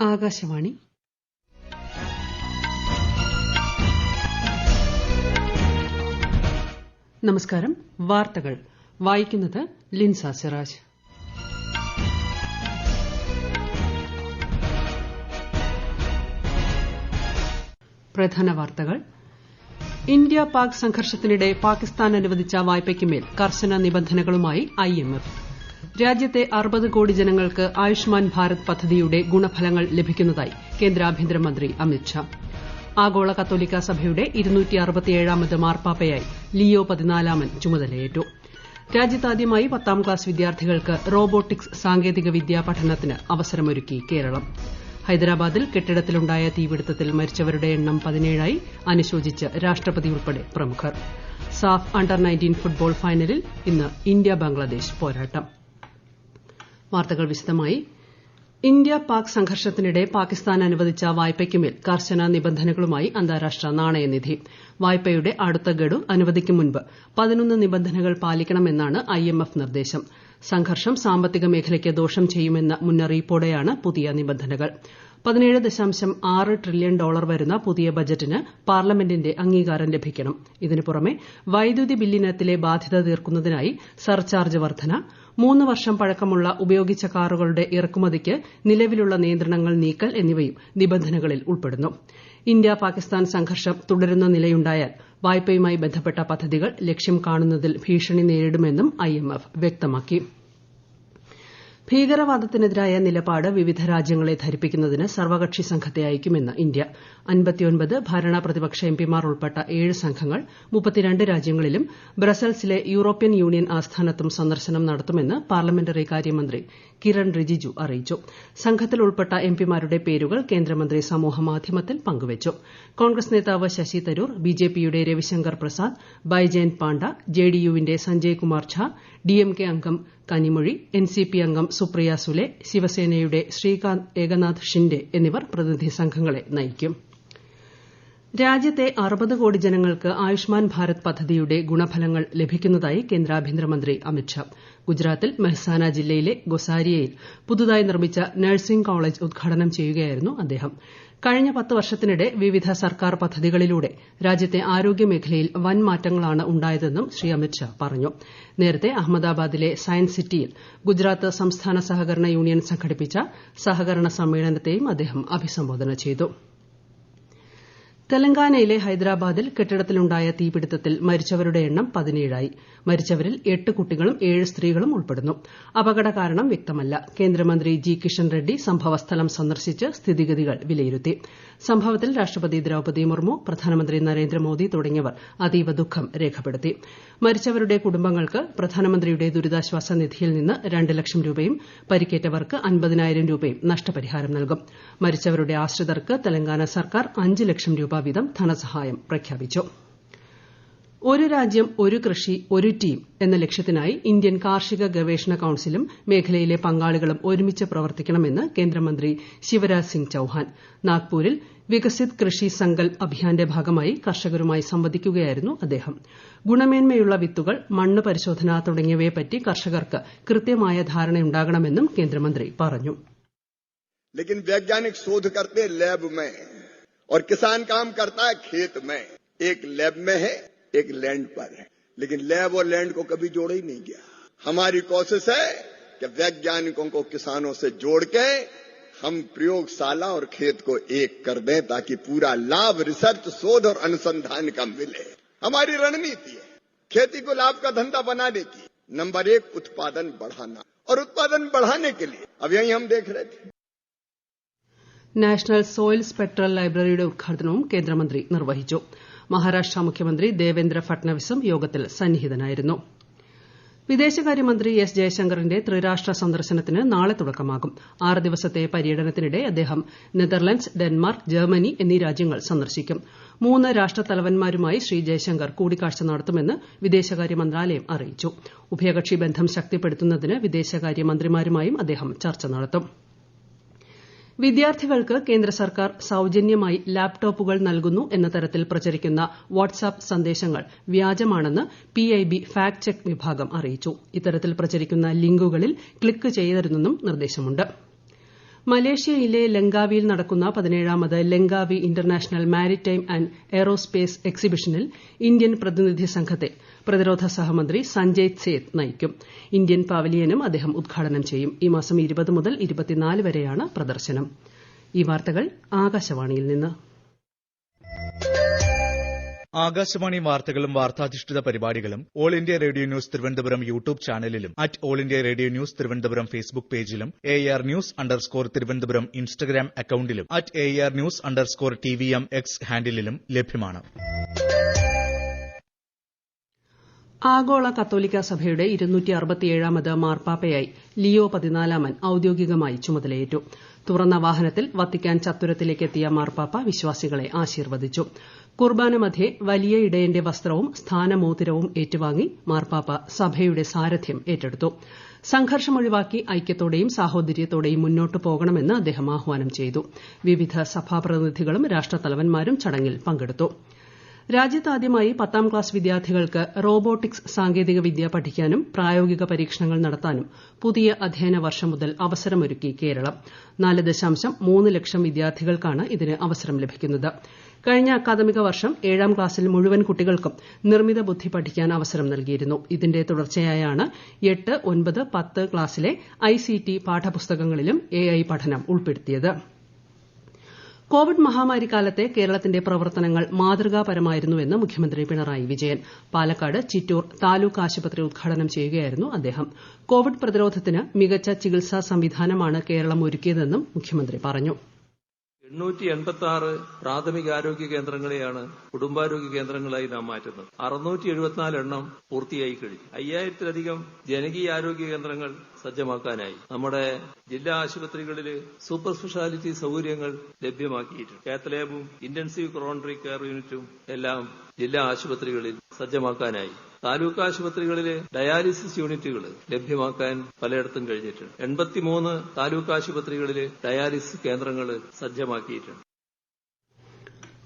ആകാശവാണി. നമസ്കാരം. വാർത്തകൾ വായിക്കുന്നത് ലിൻസ സിറാജ്. പ്രധാന വാർത്തകൾ. ഇന്ത്യ പാക് സംഘർഷത്തിനിടെ പാകിസ്ഥാൻ അനുവദിച്ച വായ്പയ്ക്കുമേൽ കർശന നിബന്ധനകളുമായി IMF. രാജ്യത്തെ 60 കോടി ജനങ്ങൾക്ക് ആയുഷ്മാൻ ഭാരത് പദ്ധതിയുടെ ഗുണഫലങ്ങൾ ലഭിക്കുന്നതായി കേന്ദ്ര ആഭ്യന്തരമന്ത്രി അമിത്ഷാ. ആഗോള കത്തോലിക്ക സഭയുടെ 267ാമത് മാർപ്പാപ്പയായി ലിയോ 14 ചുമതലയേറ്റു. രാജ്യത്താദ്യമായി 10ാം ക്ലാസ് വിദ്യാർത്ഥികൾക്ക് റോബോട്ടിക്സ് സാങ്കേതികവിദ്യാ പഠനത്തിന് അവസരമൊരുക്കി കേരളം. ഹൈദരാബാദിൽ കെട്ടിടത്തിലുണ്ടായ തീപിടുത്തത്തിൽ മരിച്ചവരുടെ എണ്ണം 17ആയി. അനുശോചിച്ച് രാഷ്ട്രപതി ഉൾപ്പെടെ പ്രമുഖർ. സാഫ് അണ്ടർ-19 ഫുട്ബോൾ ഫൈനലിൽ ഇന്ന് ഇന്ത്യ ബംഗ്ലാദേശ് പോരാട്ടം. വാർത്തകൾ വിശദമായി. ഇന്ത്യ പാക് സംഘർഷത്തിനിടെ പാകിസ്ഥാൻ അനുവദിച്ച വായ്പയ്ക്കുമേൽ കർശന നിബന്ധനകളുമായി അന്താരാഷ്ട്ര നാണയനിധി. വായ്പയുടെ അടുത്ത ഗഡു അനുവദിക്കും മുൻപ് 11 നിബന്ധനകൾ പാലിക്കണമെന്നാണ് IMF നിർദ്ദേശം. സംഘർഷം സാമ്പത്തിക മേഖലയ്ക്ക് ദോഷം ചെയ്യുമെന്ന മുന്നറിയിപ്പോടെയാണ് പുതിയ നിബന്ധനകൾ. $17.6 ട്രില്യൺ വരുന്ന പുതിയ ബജറ്റിന് പാർലമെന്റിന്റെ അംഗീകാരം ലഭിക്കണം. ഇതിനു പുറമെ വൈദ്യുതി ബില്ലിനത്തിലെ ബാധ്യത തീർക്കുന്നതിനായി സർചാർജ് വർധന, 3 വർഷം പഴക്കമുള്ള ഉപയോഗിച്ച കാറുകളുടെ ഇറക്കുമതിക്ക് നിലവിലുള്ള നിയന്ത്രണങ്ങൾ നീക്കൽ എന്നിവയും നിബന്ധനകളിൽ ഉൾപ്പെടുന്നു. ഇന്ത്യ പാകിസ്ഥാൻ സംഘർഷം തുടരുന്ന നിലയുണ്ടായാൽ വായ്പയുമായി ബന്ധപ്പെട്ട പദ്ധതികൾ ലക്ഷ്യം കാണുന്നതിൽ ഭീഷണി നേരിടുമെന്നും IMF വ്യക്തമാക്കി. ഭീകരവാദത്തിനെതിരായ നിലപാട് വിവിധ രാജ്യങ്ങളെ ധരിപ്പിക്കുന്നതിന് സർവകക്ഷി സംഘത്തെ അയക്കുമെന്ന് ഇന്ത്യ. 59 ഭരണ പ്രതിപക്ഷ എംപിമാർ ഉൾപ്പെട്ട 7 സംഘങ്ങൾ 32 രാജ്യങ്ങളിലും ബ്രസൽസിലെ യൂറോപ്യൻ യൂണിയൻ ആസ്ഥാനത്തും സന്ദർശനം നടത്തുമെന്ന് പാർലമെന്ററി കാര്യമന്ത്രി കിരൺ റിജിജു അറിയിച്ചു. സംഘത്തിൽ ഉൾപ്പെട്ട എംപിമാരുടെ പേരുകൾ കേന്ദ്രമന്ത്രി സമൂഹമാധ്യമത്തിൽ പങ്കുവച്ചു. കോൺഗ്രസ് നേതാവ് ശശി തരൂർ, BJPയുടെ രവിശങ്കർ പ്രസാദ്, ബൈജയന്ത് പാണ്ഡ, JDUവിന്റെ സഞ്ജയ് കുമാർ ഝാ, DMK അംഗം കനിമൊഴി, NCP അംഗം സുപ്രിയ സുലെ, ശിവസേനയുടെ ശ്രീകാന്ത് ഏകനാഥ് ഷിൻഡെ എന്നിവർ പ്രതിനിധി സംഘങ്ങളെ നയിക്കും. രാജ്യത്തെ 60 കോടി ജനങ്ങൾക്ക് ആയുഷ്മാൻ ഭാരത് പദ്ധതിയുടെ ഗുണഫലങ്ങൾ ലഭിക്കുന്നതായി കേന്ദ്ര ആഭ്യന്തരമന്ത്രി അമിത്ഷാ. ഗുജറാത്തിൽ മെഹ്സാന ജില്ലയിലെ ഗൊസാരിയയിൽ പുതുതായി നിർമ്മിച്ച നഴ്സിംഗ് കോളേജ് ഉദ്ഘാടനം ചെയ്യുകയായിരുന്നു അദ്ദേഹം. കഴിഞ്ഞ 10 വർഷത്തിനിടെ വിവിധ സർക്കാർ പദ്ധതികളിലൂടെ രാജ്യത്തെ ആരോഗ്യമേഖലയിൽ വൻ മാറ്റങ്ങളാണ് ഉണ്ടായതെന്നും ശ്രീ അമിത്ഷാ പറഞ്ഞു. നേരത്തെ അഹമ്മദാബാദിലെ സയൻസ് സിറ്റിയിൽ ഗുജറാത്ത് സംസ്ഥാന സഹകരണ യൂണിയൻ സംഘടിപ്പിച്ച സഹകരണ സമ്മേളനത്തെയും അദ്ദേഹം അഭിസംബോധന ചെയ്തു. തെലങ്കാനയിലെ ഹൈദരാബാദിൽ കെട്ടിടത്തിലുണ്ടായ തീപിടുത്തത്തിൽ മരിച്ചവരുടെ എണ്ണം 17ആയി. മരിച്ചവരിൽ 8 കുട്ടികളും 7 സ്ത്രീകളും ഉൾപ്പെടുന്നു. അപകട കാരണം വ്യക്തമല്ല. കേന്ദ്രമന്ത്രി ജി കിഷൻ റെഡ്ഡി സംഭവസ്ഥലം സന്ദർശിച്ച് സ്ഥിതിഗതികൾ വിലയിരുത്തി. സംഭവത്തിൽ രാഷ്ട്രപതി ദ്രൌപദി മുർമു, പ്രധാനമന്ത്രി നരേന്ദ്രമോദി തുടങ്ങിയവർ അതീവ ദുഃഖം രേഖപ്പെടുത്തി. മരിച്ചവരുടെ കുടുംബങ്ങൾക്ക് പ്രധാനമന്ത്രിയുടെ ദുരിതാശ്വാസ നിധിയിൽ നിന്ന് 2 ലക്ഷം രൂപയും പരിക്കേറ്റവർക്ക് 50,000 രൂപയും നഷ്ടപരിഹാരം നൽകും. മരിച്ചവരുടെ ആശ്രിതർക്ക് തെലങ്കാന സർക്കാർ 5 ലക്ഷം രൂപ വീതം ധനസഹായം പ്രഖ്യാപിച്ചു. ഒരു രാജ്യം ഒരു കൃഷി ഒരു ടീം എന്ന ലക്ഷ്യത്തിനായി ഇന്ത്യൻ കാർഷിക ഗവേഷണ കൌൺസിലും മേഖലയിലെ പങ്കാളികളും ഒരുമിച്ച് പ്രവർത്തിക്കണമെന്ന് കേന്ദ്രമന്ത്രി ശിവരാജ് സിംഗ് ചൌഹാൻ. നാഗ്പൂരിൽ വികസിത് കൃഷി സങ്കൽപ് അഭിയാന്റെ ഭാഗമായി കർഷകരുമായി സംവദിക്കുകയായിരുന്നു അദ്ദേഹം. ഗുണമേന്മയുള്ള വിത്തുകൾ, മണ്ണ് പരിശോധന തുടങ്ങിയവയെപ്പറ്റി കർഷകർക്ക് കൃത്യമായ ധാരണയുണ്ടാകണമെന്നും കേന്ദ്രമന്ത്രി പറഞ്ഞു. लेकिन वैज्ञानिक शोध करते लैब में और किसान काम करता है खेत में. एक लैब में है, एक लैंड पर है, लेकिन लैब और लैंड को कभी जोड़ा ही नहीं गया. हमारी कोशिश है कि वैज्ञानिकों को किसानों से जोड़ के हम प्रयोगशाला और खेत को एक कर दें ताकि पूरा लाभ रिसर्च, शोध और अनुसंधान का मिले. हमारी रणनीति है खेती को लाभ का धंधा बनाने की. नंबर 1 उत्पादन बढ़ाना, और उत्पादन बढ़ाने के लिए अब यही हम देख रहे थे. നാഷണൽ സോയിൽ സ്പെക്ട്രൽ ലൈബ്രറിയുടെ ഉദ്ഘാടനവും കേന്ദ്രമന്ത്രി നിർവഹിച്ചു. മഹാരാഷ്ട്ര മുഖ്യമന്ത്രി ദേവേന്ദ്ര ഫട്നാവിസും യോഗത്തിൽ സന്നിഹിതനായിരുന്നു. വിദേശകാര്യമന്ത്രി എസ് ജയശങ്കറിന്റെ ത്രിരാഷ്ട്ര സന്ദർശനത്തിന് നാളെ തുടക്കമാകും. 6 ദിവസത്തെ പര്യടനത്തിനിടെ അദ്ദേഹം നെതർലൻഡ്സ്, ഡെൻമാർക്ക്, ജർമ്മനി എന്നീ രാജ്യങ്ങൾ സന്ദർശിക്കും. 3 രാഷ്ട്രത്തലവന്മാരുമായി ശ്രീ ജയശങ്കർ കൂടിക്കാഴ്ച നടത്തുമെന്ന് വിദേശകാര്യ മന്ത്രാലയം അറിയിച്ചു. ഉഭയകക്ഷി ബന്ധം ശക്തിപ്പെടുത്തുന്നതിന് വിദേശകാര്യമന്ത്രിമാരുമായും അദ്ദേഹം ചർച്ച നടത്തും. വിദ്യാർത്ഥികൾക്ക് കേന്ദ്ര സർക്കാർ സൌജന്യമായി ലാപ്ടോപ്പുകൾ നൽകുന്നു എന്ന തരത്തിൽ പ്രചരിക്കുന്ന വാട്സ്ആപ്പ് സന്ദേശങ്ങൾ വ്യാജമാണെന്ന് PIB ഫാക്ട് ചെക്ക് വിഭാഗം അറിയിച്ചു. ഇത്തരത്തിൽ പ്രചരിക്കുന്ന ലിങ്കുകളിൽ ക്ലിക്ക് ചെയ്യരുതെന്നും നിർദ്ദേശമുണ്ട്. മലേഷ്യയിലെ ലങ്കാവിയിൽ നടക്കുന്ന 17ാമത് Langkawi international maritime and aerospace എക്സിബിഷനിൽ ഇന്ത്യൻ പ്രതിനിധി സംഘത്തെ പ്രതിരോധ സഹമന്ത്രി സഞ്ജയ് സേത്ത് നയിക്കും. ഇന്ത്യൻ പവലിയനും അദ്ദേഹം ഉദ്ഘാടനം ചെയ്യും. ഈ മാസം 20 മുതൽ 24 വരെയാണ് പ്രദർശനം. ഈ വാർത്തകൾ ആകാശവാണിയിൽ നിന്ന്. ആകാശവാണി വാർത്തകളും വാർത്താധിഷ്ഠിത പരിപാടികളും all India radio news Thiruvananthapuram YouTube ചാനലിലും all India radio news Thiruvananthapuram Facebook പേജിലും AR News_ തിരുവനന്തപുരം ഇൻസ്റ്റഗ്രാം അക്കൌണ്ടിലും AR News_TVM X ഹാൻഡിലും ലഭ്യമാണ്. ആഗോള കത്തോലിക്ക സഭയുടെ 267ാമത് മാർപ്പാപ്പയായി ലിയോ 14 ഔദ്യോഗികമായി ചുമതലയേറ്റു. തുറന്ന വാഹനത്തിൽ വത്തിക്കാൻ ചത്തുരത്തിലേക്കെത്തിയ മാർപ്പാപ്പ വിശ്വാസികളെ ആശീർവദിച്ചു. കുർബാന മധ്യേ വലിയ ഇടയന്റെ വസ്ത്രവും സ്ഥാനമോതിരവും ഏറ്റുവാങ്ങി മാർപ്പാപ്പ സഭയുടെ സാരഥ്യം ഏറ്റെടുത്തു. സംഘർഷം ഒഴിവാക്കി ഐക്യത്തോടെയും സാഹോദര്യത്തോടെയും മുന്നോട്ടു പോകണമെന്ന് അദ്ദേഹം ആഹ്വാനം ചെയ്തു. വിവിധ സഭാപ്രതിനിധികളും രാഷ്ട്രത്തലവന്മാരും ചടങ്ങിൽ പങ്കെടുത്തു. രാജ്യത്താദ്യമായി 10ാം ക്ലാസ് വിദ്യാർത്ഥികൾക്ക് റോബോട്ടിക്സ് സാങ്കേതികവിദ്യ പഠിക്കാനും പ്രായോഗിക പരീക്ഷണങ്ങൾ നടത്താനും പുതിയ അധ്യയന വർഷം മുതൽ അവസരമൊരുക്കി കേരളം. 4.3 ലക്ഷം വിദ്യാർത്ഥികൾക്കാണ് ഇതിന് അവസരം ലഭിക്കുന്നത്. കഴിഞ്ഞ അക്കാദമിക വർഷം 7ാം ക്ലാസ്സിൽ മുഴുവൻ കുട്ടികൾക്കും നിർമ്മിത ബുദ്ധി പഠിക്കാൻ അവസരം നൽകിയിരുന്നു. ഇതിന്റെ തുടർച്ചയായാണ് 8, 9, 10 ക്ലാസ്സിലെ ICT പാഠപുസ്തകങ്ങളിലും AI പഠനം ഉൾപ്പെടുത്തിയത്. കോവിഡ് മഹാമാരിക്കാലത്തെ കേരളത്തിന്റെ പ്രവർത്തനങ്ങൾ മാതൃകാപരമായിരുന്നുവെന്ന് മുഖ്യമന്ത്രി പിണറായി വിജയൻ. പാലക്കാട് ചിറ്റൂർ താലൂക്ക് ആശുപത്രി ഉദ്ഘാടനം ചെയ്യുകയായിരുന്നു അദ്ദേഹം. കോവിഡ് പ്രതിരോധത്തിന് മികച്ച ചികിത്സാ സംവിധാനമാണ് കേരളം ഒരുക്കിയതെന്നും മുഖ്യമന്ത്രി പറഞ്ഞു. 886 പ്രാഥമികാരോഗ്യ കേന്ദ്രങ്ങളെയാണ് കുടുംബാരോഗ്യ കേന്ദ്രങ്ങളായി നാം മാറ്റുന്നത്. 674 എണ്ണം പൂർത്തിയായി കഴിഞ്ഞു. 5000-ലധികം ജനകീയാരോഗ്യ കേന്ദ്രങ്ങൾ സജ്ജമാക്കാനായി. നമ്മുടെ ജില്ലാ ആശുപത്രികളിൽ സൂപ്പർ സ്പെഷ്യാലിറ്റി സൌകര്യങ്ങൾ ലഭ്യമാക്കിയിട്ടുണ്ട്. കാത്ത് ലാബും ഇന്റൻസീവ് കൊറോണറി കെയർ യൂണിറ്റും എല്ലാം ജില്ലാ ആശുപത്രികളിൽ സജ്ജമാക്കാനായി. താലൂക്ക് ആശുപത്രികളിലെ ഡയാലിസിസ് യൂണിറ്റുകൾ ലഭ്യമാക്കാൻ പലയിടത്തും കഴിഞ്ഞിട്ടുണ്ട്. 83 താലൂക്ക് ആശുപത്രികളിൽ ഡയാലിസിസ് കേന്ദ്രങ്ങൾ സജ്ജമാക്കിയിട്ടുണ്ട്.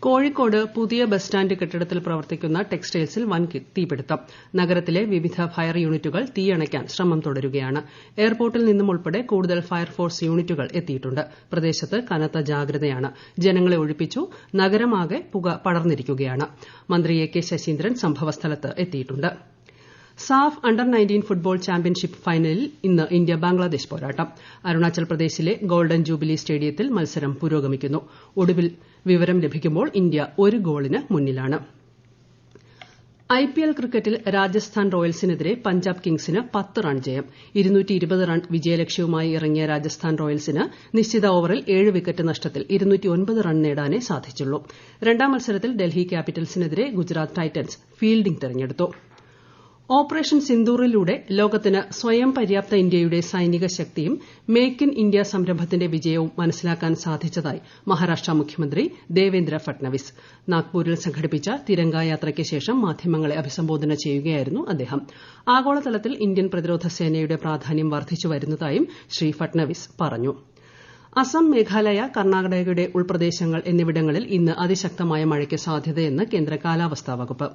കോഴിക്കോട് പുതിയ ബസ് സ്റ്റാൻഡ് കെട്ടിടത്തിൽ പ്രവർത്തിക്കുന്ന ടെക്സ്റ്റൈൽസിൽ വൻ തീപിടുത്തം. നഗരത്തിലെ വിവിധ ഫയർ യൂണിറ്റുകൾ തീയണയ്ക്കാൻ ശ്രമം തുടരുകയാണ്. എയർപോർട്ടിൽ നിന്നും ഉൾപ്പെടെ കൂടുതൽ ഫയർഫോഴ്സ് യൂണിറ്റുകൾ എത്തിയിട്ടുണ്ട്. പ്രദേശത്ത് കനത്ത ജാഗ്രതയാണ്. ജനങ്ങളെ ഒഴിപ്പിച്ചു. നഗരമാകെ പുക പടർന്നിരിക്കുകയാണ്. മന്ത്രി AK ശശീന്ദ്രൻ സംഭവസ്ഥലത്ത് എത്തിയിട്ടുണ്ട്. സാഫ് അണ്ടർ-19 ഫുട്ബോൾ ചാമ്പ്യൻഷിപ്പ് ഫൈനലിൽ ഇന്ന് ഇന്ത്യ ബംഗ്ലാദേശ് പോരാട്ടം. അരുണാചൽ പ്രദേശിലെ ഗോൾഡൻ ജൂബിലി സ്റ്റേഡിയത്തിൽ മത്സരം പുരോഗമിക്കുന്നു. ഒടുവിൽ വിവരം ലഭിക്കുമ്പോൾ ഇന്ത്യ 1 ഗോളിന് മുന്നിലാണ്. IPL ക്രിക്കറ്റിൽ രാജസ്ഥാൻ റോയൽസിനെതിരെ പഞ്ചാബ് കിങ്സിന് 10 റൺ ജയം. 220 റൺ വിജയലക്ഷ്യവുമായി ഇറങ്ങിയ രാജസ്ഥാൻ റോയൽസിന് നിശ്ചിത ഓവറിൽ 7 വിക്കറ്റ് നഷ്ടത്തിൽ 209 റൺ നേടാനേ സാധിച്ചുള്ളൂ. രണ്ടാം മത്സരത്തിൽ ഡൽഹി ക്യാപിറ്റൽസിനെതിരെ ഗുജറാത്ത് ടൈറ്റൻസ് ഫീൽഡിംഗ് തെരഞ്ഞെടുത്തു. ഓപ്പറേഷൻ സിന്ദൂറിലൂടെ ലോകത്തിന് സ്വയം പര്യാപ്ത ഇന്ത്യയുടെ സൈനിക ശക്തിയും മേക്ക് ഇൻ ഇന്ത്യ സംരംഭത്തിന്റെ വിജയവും മനസ്സിലാക്കാൻ സാധിച്ചതായി മഹാരാഷ്ട്ര മുഖ്യമന്ത്രി ദേവേന്ദ്ര ഫട്നവിസ്. നാഗ്പൂരിൽ സംഘടിപ്പിച്ച തിരങ്ക യാത്രയ്ക്ക് ശേഷം മാധ്യമങ്ങളെ അഭിസംബോധന ചെയ്യുകയായിരുന്നു അദ്ദേഹം. ആഗോളതലത്തിൽ ഇന്ത്യൻ പ്രതിരോധ സേനയുടെ പ്രാധാന്യം വർദ്ധിച്ചുവരുന്നതായും ശ്രീ ഫട്നവിസ് പറഞ്ഞു. അസം, മേഘാലയ, കർണാടകയുടെ ഉൾപ്രദേശങ്ങൾ എന്നിവിടങ്ങളിൽ ഇന്ന് അതിശക്തമായ മഴയ്ക്ക് സാധ്യതയെന്ന് കേന്ദ്ര കാലാവസ്ഥാ വകുപ്പ്.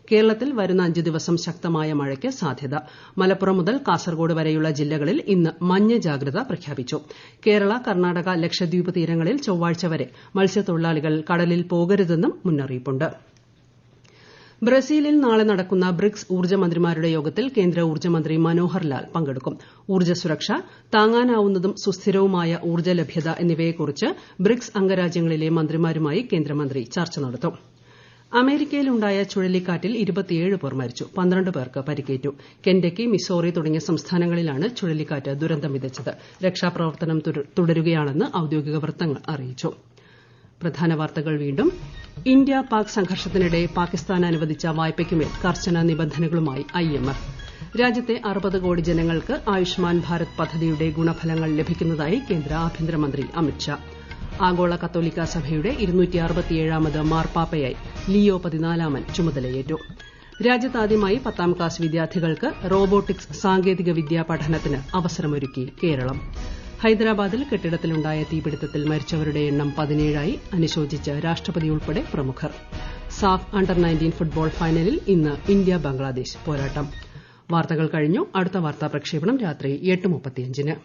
കേരളത്തിൽ വരുന്ന 5 ദിവസം ശക്തമായ മഴയ്ക്ക് സാധ്യത. മലപ്പുറം മുതൽ കാസർഗോഡ് വരെയുള്ള ജില്ലകളിൽ ഇന്ന് മഞ്ഞ ജാഗ്രത പ്രഖ്യാപിച്ചു. കേരള, കർണാടക, ലക്ഷദ്വീപ് തീരങ്ങളിൽ ചൊവ്വാഴ്ച വരെ മത്സ്യത്തൊഴിലാളികൾ കടലിൽ പോകരുതെന്നും മുന്നറിയിപ്പുണ്ട്. ബ്രസീലിൽ നാളെ നടക്കുന്ന ബ്രിക്സ് ഊർജ്ജമന്ത്രിമാരുടെ യോഗത്തിൽ കേന്ദ്ര ഊർജ്ജമന്ത്രി മനോഹർ ലാൽ പങ്കെടുക്കും. ഊർജ്ജ സുരക്ഷ, താങ്ങാനാവുന്നതും സുസ്ഥിരവുമായ ഊർജ്ജ ലഭ്യത എന്നിവയെക്കുറിച്ച് ബ്രിക്സ് അംഗരാജ്യങ്ങളിലെ മന്ത്രിമാരുമായി കേന്ദ്രമന്ത്രി ചർച്ച നടത്തും. അമേരിക്കയിലുണ്ടായ ചുഴലിക്കാറ്റിൽ 27 പേർ മരിച്ചു. 12 പേർക്ക് പരിക്കേറ്റു. കെന്റക്കി, മിസോറി തുടങ്ങിയ സംസ്ഥാനങ്ങളിലാണ് ചുഴലിക്കാറ്റ് ദുരന്തം വിതച്ചത്. രക്ഷാപ്രവർത്തനം തുടരുകയാണെന്ന് ഔദ്യോഗിക വൃത്തങ്ങൾ അറിയിച്ചു. പ്രധാന വാർത്തകൾ വീണ്ടും. ഇന്ത്യ പാക് സംഘർഷത്തിനിടെ പാകിസ്ഥാൻ അനുവദിച്ച വായ്പയ്ക്കുമേൽ കർശന നിബന്ധനകളുമായി IMF. രാജ്യത്തെ 60 കോടി ജനങ്ങൾക്ക് ആയുഷ്മാൻ ഭാരത് പദ്ധതിയുടെ ഗുണഫലങ്ങൾ ലഭിക്കുന്നതായി കേന്ദ്ര ആഭ്യന്തരമന്ത്രി അമിത്ഷാ. ആഗോള കത്തോലിക്ക സഭയുടെ 267ാമത് മാർപ്പാപ്പയായി ലിയോ 14 ചുമതലയേറ്റു. രാജ്യത്താദ്യമായി 10ാം ക്ലാസ് വിദ്യാർത്ഥികൾക്ക് റോബോട്ടിക്സ് സാങ്കേതികവിദ്യാ പഠനത്തിന് അവസരമൊരുക്കി കേരളം. ഹൈദരാബാദിൽ കെട്ടിടത്തിലുണ്ടായ തീപിടുത്തത്തിൽ മരിച്ചവരുടെ എണ്ണം 17ആയി. അനുശോചിച്ച് രാഷ്ട്രപതി ഉൾപ്പെടെ പ്രമുഖർ. സാഫ് അണ്ടർ-19 ഫുട്ബോൾ ഫൈനലിൽ ഇന്ന് ഇന്ത്യ ബംഗ്ലാദേശ് പോരാട്ടം. വാർത്തകൾ കഴിഞ്ഞു. അടുത്ത വാർത്താ പ്രക്ഷേപണം രാത്രി 8:35.